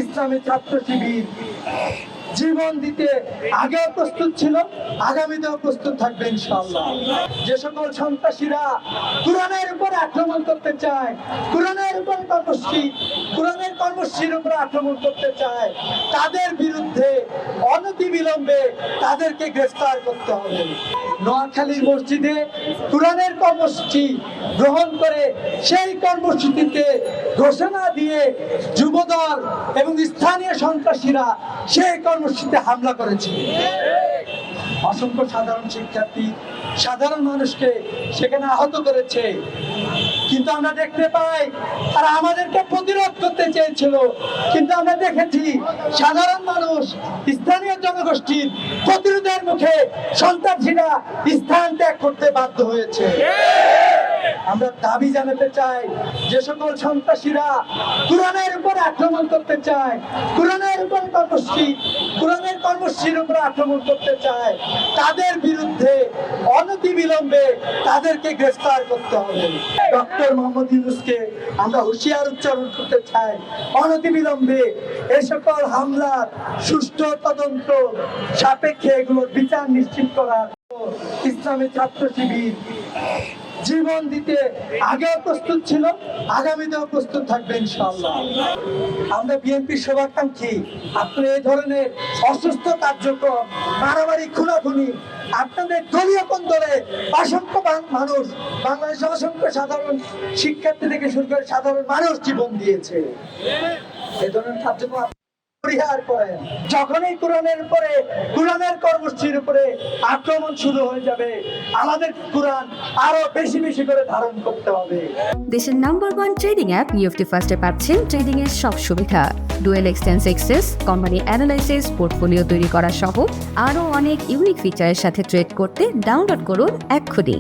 ইসলামী ছাত্র শিবির জীবন দিতে আগেও প্রস্তুত ছিল, আগামীতেও প্রস্তুত থাকবে ইনশাআল্লাহ। যে সকল সন্ত্রাসীরা কোরআনের উপর আক্রমণ করতে চায়, কোরআনের উপর কোরআনের কর্মসূচির উপর আক্রমণ করতে চায়, তাদের বিরুদ্ধে অনতিবিলম্বে তাদেরকে গ্রেফতার করতে হবে। নোয়াখালীর মসজিদে কোরআনের কর্মসূচি গ্রহণ করে সেই কর্মসূচিতে ঘোষণা দিয়ে যুবদল এবং স্থানীয় সন্ত্রাসীরা সেই কর্মসূচিতে হামলা করেছে। অসংখ্য সাধারণ শিক্ষার্থী, সাধারণ মানুষকে সেখানে আহত করেছে। কিন্তু আমরা দেখতে পাই তারা আমাদেরকে প্রতিরোধ করতে চেয়েছিল, কিন্তু আমরা দেখেছি সাধারণ মানুষ, স্থানীয় জনগোষ্ঠীর প্রতিরোধের মুখে সন্ত্রাসীরা স্থান ত্যাগ করতে বাধ্য হয়েছে। আমরা দাবি জানাতে চাই, যে সকল সন্ত্রাসীরা কোরআনের উপর আক্রমণ করতে চায়, কোরআনের উপর কোরআনের কর্মসূচির উপর আক্রমণ করতে চায়, তাদের বিরুদ্ধে অনতিবিলম্বে তাদেরকে গ্রেফতার করতে হবে। ডক্টর মোহাম্মদ ইউনূসকে আমরা হুঁশিয়ার উচ্চারণ করতে চাই, অনতিবিলম্বে এ সকল হামলার সুষ্ঠু তদন্ত সাপেক্ষে এগুলোর বিচার নিশ্চিত করার। ইসলামী ছাত্র শিবির জীবন দিতে আগেও প্রস্তুত ছিল, আগামীতেও প্রস্তুত থাকবে ইনশাআল্লাহ। আমরা বিএনপির শুভাকাঙ্ক্ষী। আপনার এই ধরনের অসুস্থ কার্যক্রম, মারামারি, খুনাখুনি, আপনাদের দলীয় কোন্দলে অসংখ্য মানুষ, বাংলাদেশের অসংখ্য সাধারণ শিক্ষার্থী থেকে শুরু করে সাধারণ মানুষ জীবন দিয়েছে। এই ধরনের কার্যক্রম পরিহার করেন। যখনই কোরআনের উপরে, কোরআনের কর্মসূচির উপরে আক্রমণ শুরু হয়ে যাবে, আমাদের কোরআন আরো বেশি বেশি করে ধারণ করতে হবে। দেশের নাম্বার 1 ট্রেডিং অ্যাপ নিফটি ফার্স্টে পাচ্ছেন ট্রেডিং এর সব সুবিধা, dual exchange access, company analysis, portfolio তৈরি করা সহ আরো অনেক ইউনিক ফিচারের সাথে ট্রেড করতে ডাউনলোড করুন এক্ষুনি।